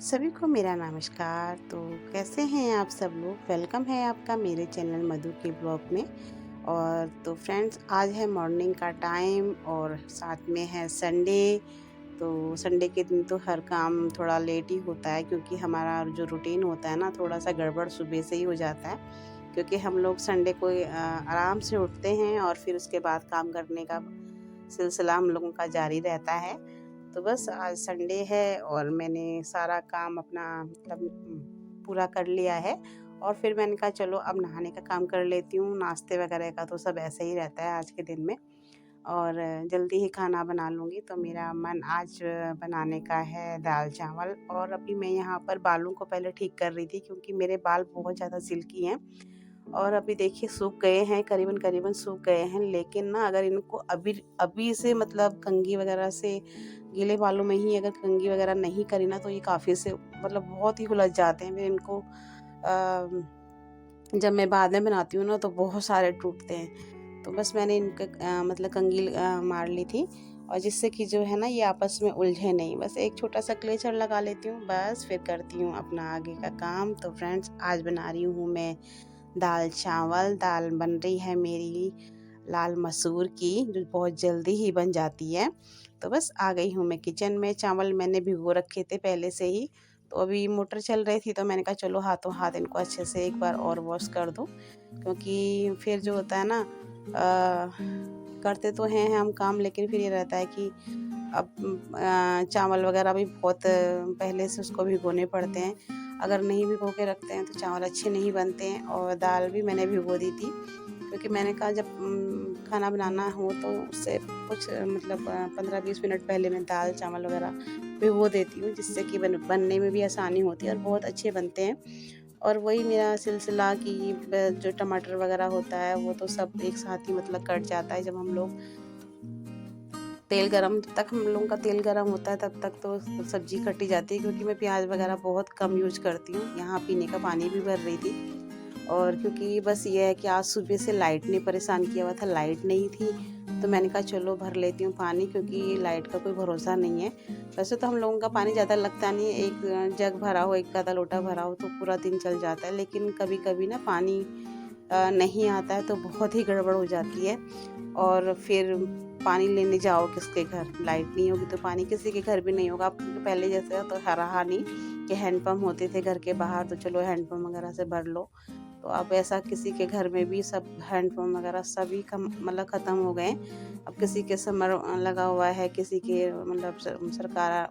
सभी को मेरा नमस्कार। तो कैसे हैं आप सब लोग। वेलकम है आपका मेरे चैनल मधु के ब्लॉग में। और तो फ्रेंड्स, आज है मॉर्निंग का टाइम और साथ में है संडे। तो संडे के दिन तो हर काम थोड़ा लेट ही होता है, क्योंकि हमारा जो रूटीन होता है ना, थोड़ा सा गड़बड़ सुबह से ही हो जाता है। क्योंकि हम लोग संडे को आराम से उठते हैं और फिर उसके बाद काम करने का सिलसिला हम लोगों का जारी रहता है। तो बस आज संडे है और मैंने सारा काम अपना मतलब पूरा कर लिया है। और फिर मैंने कहा चलो अब नहाने का काम कर लेती हूँ। नाश्ते वगैरह का तो सब ऐसे ही रहता है आज के दिन में, और जल्दी ही खाना बना लूँगी। तो मेरा मन आज बनाने का है दाल चावल। और अभी मैं यहाँ पर बालों को पहले ठीक कर रही थी, क्योंकि मेरे बाल बहुत ज़्यादा सिल्की हैं और अभी देखिए सूख गए हैं, करीबन करीबन सूख गए हैं। लेकिन ना अगर इनको अभी अभी से मतलब कंघी वगैरह से गीले बालों में ही अगर कंघी वगैरह नहीं करी ना, तो ये काफ़ी से मतलब बहुत ही उलझ जाते हैं। फिर इनको जब मैं बाद में बनाती हूँ ना तो बहुत सारे टूटते हैं। तो बस मैंने इनका मतलब कंघी मार ली थी, और जिससे कि जो है ना ये आपस में उलझे नहीं। बस एक छोटा सा क्लेचर लगा लेती हूँ, बस फिर करती हूँ अपना आगे का काम। तो फ्रेंड्स, आज बना रही हूँ मैं दाल चावल। दाल बन रही है मेरी लाल मसूर की, जो बहुत जल्दी ही बन जाती है। तो बस आ गई हूँ मैं किचन में। चावल मैंने भिगो रखे थे पहले से ही। तो अभी मोटर चल रही थी, तो मैंने कहा चलो हाथों हाथ इनको अच्छे से एक बार और वॉश कर दूँ, क्योंकि फिर जो होता है ना करते तो हैं हम काम, लेकिन फिर ये रहता है कि अब चावल वगैरह भी बहुत पहले से उसको भिगोने पड़ते हैं। अगर नहीं भिगो के रखते हैं तो चावल अच्छे नहीं बनते हैं। और दाल भी मैंने भिगो दी थी, क्योंकि मैंने कहा जब खाना बनाना हो तो उससे कुछ मतलब 15-20 मिनट पहले मैं दाल चावल वगैरह भिगो देती हूँ, जिससे कि बनने में भी आसानी होती है और बहुत अच्छे बनते हैं। और वही मेरा सिलसिला कि जो टमाटर वगैरह होता है वो तो सब एक साथ ही मतलब कट जाता है। जब हम लोग तेल गरम, जब तक हम लोगों का तेल गरम होता है तब तक तो सब्जी कटी जाती है, क्योंकि मैं प्याज वगैरह बहुत कम यूज करती हूँ। यहाँ पीने का पानी भी भर रही थी, और क्योंकि बस ये है कि आज सुबह से लाइट ने परेशान किया हुआ था, लाइट नहीं थी। तो मैंने कहा चलो भर लेती हूँ पानी, क्योंकि लाइट का कोई भरोसा नहीं है। वैसे तो हम लोगों का पानी ज़्यादा लगता नहीं है, एक जग भरा हो, एक आधा लोटा भरा हो तो पूरा दिन चल जाता है। लेकिन कभी कभी ना पानी नहीं आता है तो बहुत ही गड़बड़ हो जाती है। और फिर पानी लेने जाओ किसके घर, लाइट नहीं होगी तो पानी किसी के घर भी नहीं होगा। अब पहले जैसे तो रहा नहीं कि हैंडपम्प होते थे घर के बाहर, तो चलो हैंडपम्प वगैरह से भर लो। तो अब ऐसा किसी के घर में भी सब हैंडपम्प वगैरह सभी कम मतलब ख़त्म हो गए। अब किसी के समर लगा हुआ है, किसी के मतलब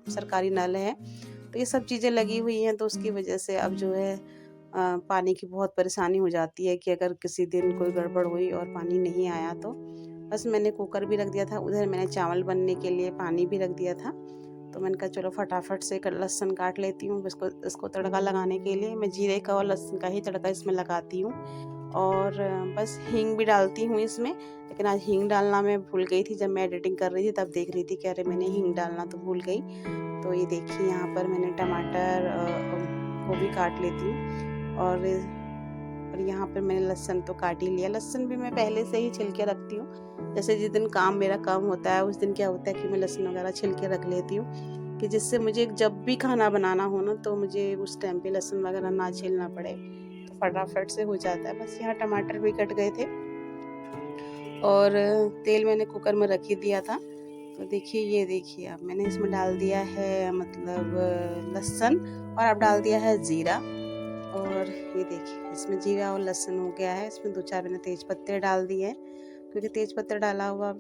सरकारी नल है। तो ये सब चीज़ें लगी हुई हैं, तो उसकी वजह से अब जो है पानी की बहुत परेशानी हो जाती है कि अगर किसी दिन कोई गड़बड़ हुई और पानी नहीं आया तो। बस मैंने कुकर भी रख दिया था, उधर मैंने चावल बनने के लिए पानी भी रख दिया था। तो मैंने कहा चलो फटाफट से लहसुन काट लेती हूँ। इसको तड़का लगाने के लिए मैं जीरे का और लहसुन का ही तड़का इसमें लगाती हूँ। और बस हींग भी डालती हूँ इसमें, लेकिन आज हींग डालना मैं भूल गई थी। जब मैं एडिटिंग कर रही थी तब देख रही थी कि अरे मैंने हींग डालना तो भूल गई। तो ये देखिए यहाँ पर मैंने टमाटर को भी काट लेती हूँ। और यहाँ पर मैंने लहसुन तो काट ही लिया। लहसुन भी मैं पहले से ही छिल के रखती हूँ। जैसे जिस दिन काम मेरा कम होता है उस दिन क्या होता है कि मैं लहसुन वगैरह छिल के रख लेती हूँ, कि जिससे मुझे जब भी खाना बनाना हो ना तो मुझे उस टाइम पे लहसुन वगैरह ना छीलना पड़े, तो फटाफट से हो जाता है। बस यहाँ टमाटर भी कट गए थे और तेल मैंने कुकर में रख ही दिया था। तो देखिए, ये देखिए अब मैंने इसमें डाल दिया है मतलब लहसुन, और अब डाल दिया है ज़ीरा। और ये देखिए इसमें जीरा और लहसुन हो गया है। इसमें 2-4 मैंने तेज पत्ते डाल दिए हैं, क्योंकि तेज पत्ते डाला हुआ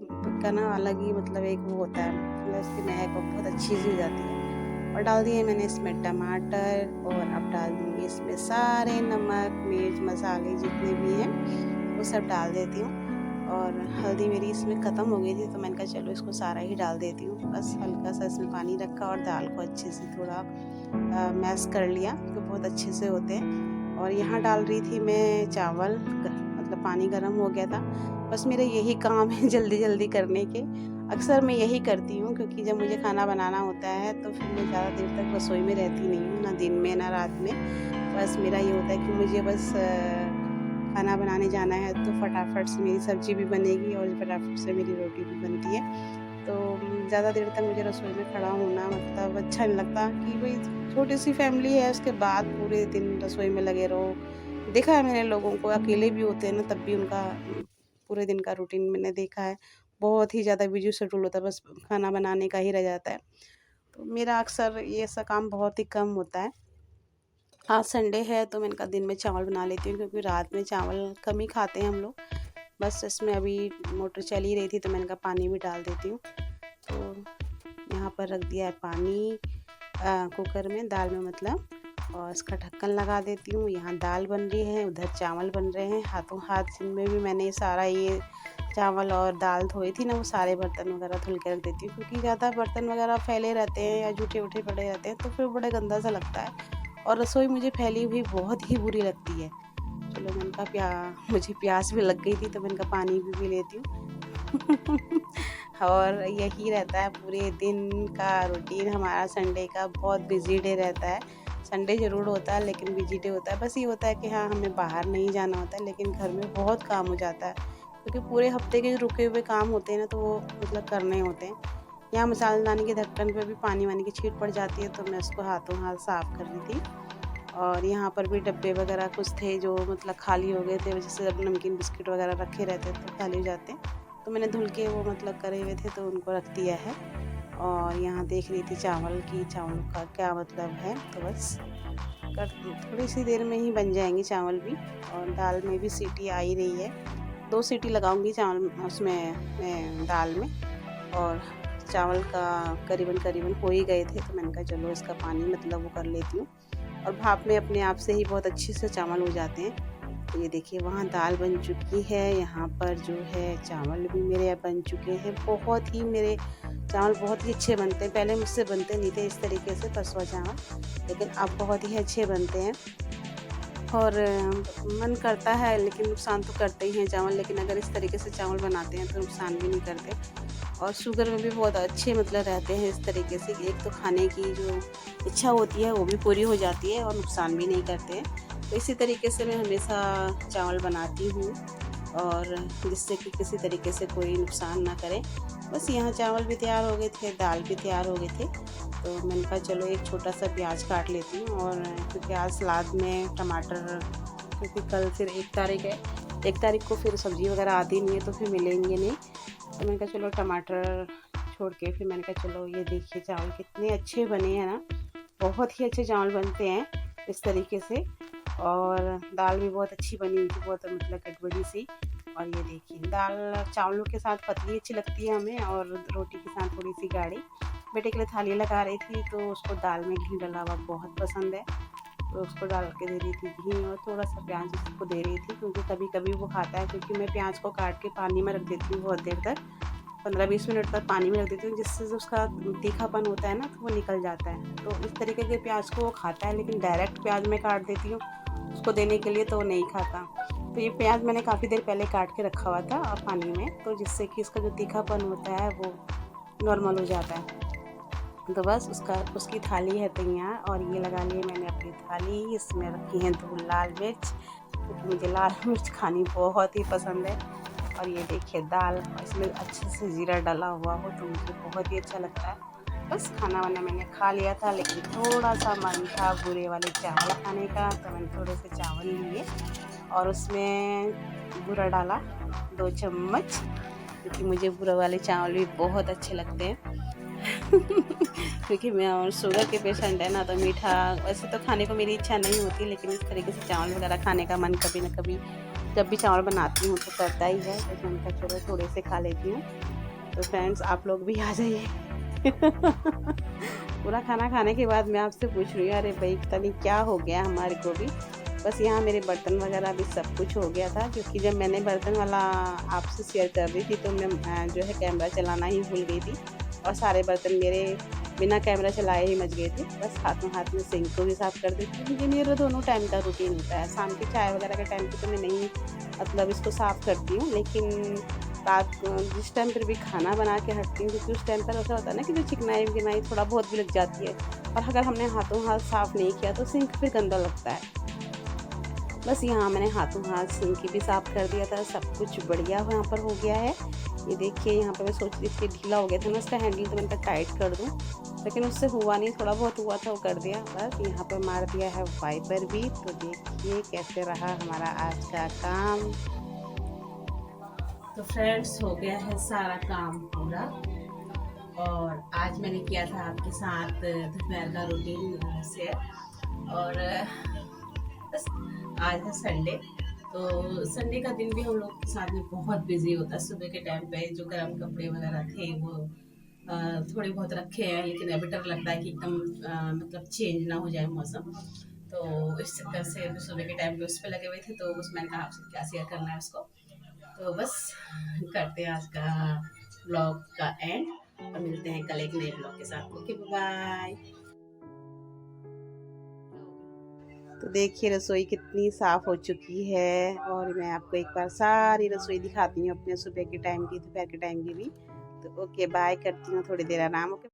का ना अलग ही मतलब एक वो होता है, मतलब इसकी महक बहुत अच्छी सी हो जाती है। और डाल दिए मैंने इसमें टमाटर, और अब डाल दूँगी इसमें सारे नमक मिर्च मसाले जितने भी हैं वो सब डाल देती हूँ। और हल्दी मेरी इसमें ख़त्म हो गई थी, तो मैंने कहा चलो इसको सारा ही डाल देती हूँ। बस हल्का सा इसमें पानी रखा और दाल को अच्छे से थोड़ा मैश कर लिया, तो बहुत अच्छे से होते हैं। और यहाँ डाल रही थी मैं चावल, मतलब पानी गर्म हो गया था। बस मेरा यही काम है जल्दी जल्दी करने के। अक्सर मैं यही करती हूँ, क्योंकि जब मुझे खाना बनाना होता है तो फिर मैं ज़्यादा देर तक रसोई में रहती नहीं हूँ, ना दिन में ना रात में। बस मेरा ये होता है कि मुझे बस खाना बनाने जाना है तो फटाफट से मेरी सब्ज़ी भी बनेगी और फटाफट से मेरी रोटी भी बनती है। तो ज़्यादा देर तक मुझे रसोई में खड़ा होना मतलब अच्छा नहीं लगता कि भाई छोटी सी फैमिली है, उसके बाद पूरे दिन रसोई में लगे रहो। देखा है मैंने लोगों को, अकेले भी होते हैं ना तब भी उनका पूरे दिन का रूटीन मैंने देखा है, बहुत ही ज़्यादा बिजी शेड्यूल होता है, बस खाना बनाने का ही रह जाता है। तो मेरा अक्सर ये ऐसा काम बहुत ही कम होता है। आज संडे है तो मैंने कहा दिन में चावल बना लेती हूँ, क्योंकि रात में चावल कम ही खाते हैं हम लोग। बस इसमें अभी मोटर चल ही रही थी तो मैंने कहा पानी भी डाल देती हूँ। तो यहाँ पर रख दिया है पानी कुकर में, दाल में मतलब, और इसका ढक्कन लगा देती हूँ। यहाँ दाल बन रही है, उधर चावल बन रहे हैं। हाथों हाथ जिनमें भी मैंने सारा ये चावल और दाल धोई थी ना, वो सारे बर्तन वगैरह धुल के रख देती हूँ, क्योंकि ज़्यादा बर्तन वगैरह फैले रहते हैं या जूठे उठे पड़े रहते हैं तो फिर बड़ा गंदा सा लगता है, और रसोई मुझे फैली हुई बहुत ही बुरी लगती है। चलो मैंने कहा मुझे प्यास भी लग गई थी तो मैंने कहा पानी भी पी लेती हूँ। और यही रहता है पूरे दिन का रूटीन हमारा। संडे का बहुत बिजी डे रहता है। संडे ज़रूर होता है लेकिन बिजी डे होता है। बस ये होता है कि हाँ, हमें बाहर नहीं जाना होता है, लेकिन घर में बहुत काम हो जाता है, क्योंकि पूरे हफ्ते के जो रुके हुए काम होते हैं ना, तो वो मतलब करने होते हैं। यहाँ मसालेदानी के ढक्कन पे भी पानी वानी की छींट पड़ जाती है, तो मैं उसको हाथों हाथ साफ़ कर रही थी। और यहाँ पर भी डब्बे वगैरह कुछ थे जो मतलब खाली हो गए थे, जैसे अब नमकीन बिस्किट वगैरह रखे रहते तो खाली हो जाते हैं, तो मैंने धुल के वो मतलब करे हुए थे तो उनको रख दिया है। और यहाँ देख रही थी चावल का क्या मतलब है, तो बस थोड़ी सी देर में ही बन जाएंगे चावल भी। और दाल में भी सीटी आ ही रही है, 2 सीटी लगाऊंगी चावल उसमें दाल में। और चावल का करीबन हो ही गए थे, तो मैंने कहा चलो इसका पानी मतलब वो कर लेती हूँ, और भाप में अपने आप से ही बहुत अच्छे से चावल हो जाते हैं। तो ये देखिए वहाँ दाल बन चुकी है, यहाँ पर जो है चावल भी मेरे बन चुके हैं। बहुत ही मेरे चावल बहुत ही अच्छे बनते हैं, पहले मुझसे बनते नहीं थे इस तरीके से फसवा चावल, लेकिन अब बहुत ही अच्छे बनते हैं। और मन करता है, लेकिन नुकसान तो करते ही हैं चावल, लेकिन अगर इस तरीके से चावल बनाते हैं तो नुकसान भी नहीं करते। और शुगर में भी बहुत अच्छे मतलब रहते हैं इस तरीके से, एक तो खाने की जो इच्छा होती है वो भी पूरी हो जाती है और नुकसान भी नहीं करते हैं। तो इसी तरीके से मैं हमेशा चावल बनाती हूँ, और जिससे कि किसी तरीके से कोई नुकसान ना करे। बस यहाँ चावल भी तैयार हो गए थे, दाल भी तैयार हो गए थे, तो मैंने कहा चलो एक छोटा सा प्याज काट लेती हूँ। और क्योंकि आज सलाद में टमाटर, क्योंकि कल फिर 1 तारीख है, 1 तारीख को फिर सब्ज़ी वगैरह आती नहीं है तो फिर मिलेंगे नहीं, तो मैंने कहा चलो टमाटर छोड़ के फिर मैंने कहा चलो ये देखिए चावल कितने अच्छे बने हैं ना, बहुत ही अच्छे चावल बनते हैं इस तरीके से। और दाल भी बहुत अच्छी बनी हुई थी, बहुत मतलब गड़बड़ी सी। और ये देखिए दाल चावलों के साथ पतली अच्छी लगती है हमें, और रोटी के साथ थोड़ी सी गाढ़ी। बेटे के लिए थाली लगा रही थी तो उसको दाल में घी डला हुआ बहुत पसंद है, तो उसको डाल के दे रही थी घी, और थोड़ा सा प्याज उसको दे रही थी, क्योंकि कभी कभी वो खाता है। क्योंकि मैं प्याज को काट के पानी में रख देती हूँ बहुत देर तक, 15-20 मिनट तक पानी में रख देती हूँ, जिससे जो उसका तीखापन होता है ना तो वो निकल जाता है। तो इस तरीके के प्याज को वो खाता है, लेकिन डायरेक्ट प्याज में काट देती हूँ उसको देने के लिए तो वो नहीं खाता। तो ये प्याज मैंने काफ़ी देर पहले काट के रखा हुआ था पानी में, तो जिससे कि इसका जो तीखापन होता है वो नॉर्मल हो जाता है। तो बस उसकी थाली है तैयार, और ये लगा लिए मैंने अपनी थाली। इसमें रखी हैं 2 लाल मिर्च, क्योंकि मुझे लाल मिर्च खानी बहुत ही पसंद है। और ये देखिए दाल, इसमें अच्छे से जीरा डाला हुआ हो तो मुझे बहुत ही अच्छा लगता है। बस खाना वाना मैंने खा लिया था, लेकिन थोड़ा सा मन था बुरे वाले चावल खाने का, तो मैंने थोड़े से चावल लिए और उसमें बूरा डाला 2 चम्मच, क्योंकि मुझे बूरा वाले चावल भी बहुत अच्छे लगते हैं। क्योंकि मैं शुगर के पेशेंट है ना, तो मीठा वैसे तो खाने को मेरी इच्छा नहीं होती, लेकिन इस तरीके से चावल वगैरह खाने का मन कभी ना कभी जब भी चावल बनाती हूँ तो करता ही है, तो मैंने कहा चलो थोड़े से खा लेती हूँ। तो फ्रेंड्स आप लोग भी आ जाइए। पूरा खाना खाने के बाद मैं आपसे पूछ रही हूँ, अरे भाई पता नहीं क्या हो गया हमारे को भी। बस यहाँ मेरे बर्तन वगैरह भी सब कुछ हो गया था, क्योंकि जब मैंने बर्तन वाला आपसे शेयर कर रही थी तो मैं जो है कैमरा चलाना ही भूल गई थी, और सारे बर्तन मेरे बिना कैमरा चलाए ही मच गए थे। बस हाथों हाथ में सिंक को भी साफ़ कर देती हूँ, क्योंकि मेरा दोनों टाइम का रूटीन होता है। शाम की चाय वगैरह के टाइम पे तो मैं नहीं मतलब इसको साफ़ करती हूँ, लेकिन रात को जिस टाइम पर भी खाना बना के हटती हूँ, क्योंकि उस टाइम पर ऐसा होता है ना कि जो चिकनाई विकनाई थोड़ा बहुत भी लग जाती है, और अगर हमने हाथों हाथ साफ़ नहीं किया तो सिंक फिर गंदा लगता है। बस यहाँ मैंने हाथों हाथ सिंक भी साफ़ कर दिया था, सब कुछ बढ़िया यहाँ पर हो गया है। ये देखिए यहाँ पे मैं सोच रही थी ढीला हो गया था ना इसका हैंडल, तो मैंने कहा टाइट कर दूँ, लेकिन उससे हुआ नहीं, थोड़ा बहुत हुआ था वो कर दिया बस। यहाँ पे मार दिया है वाइपर भी। तो देखिए कैसे रहा हमारा आज का काम। तो फ्रेंड्स हो गया है सारा काम पूरा, और आज मैंने किया था आपके साथ दोपहर का रूटीन शेयर। और बस आज है संडे, तो संडे का दिन भी हम लोग के साथ में बहुत बिजी होता है। सुबह के टाइम पे जो गर्म कपड़े वगैरह थे वो थोड़े बहुत रखे हैं, लेकिन अभी डर लगता है कि एकदम मतलब चेंज ना हो जाए मौसम। तो इस चक्कर से अभी सुबह के टाइम पे उस पर लगे हुए थे, तो बस मैंने कहा आपसे क्या शेयर करना है उसको। तो बस करते हैं आज का ब्लॉग का एंड, और मिलते हैं कल एक नए ब्लॉग के साथ। Okay bye. तो देखिए रसोई कितनी साफ़ हो चुकी है, और मैं आपको एक बार सारी रसोई दिखाती हूँ अपने सुबह के टाइम की, दोपहर के टाइम की भी। तो ओके बाय, करती हूँ थोड़ी देर आराम। ओके।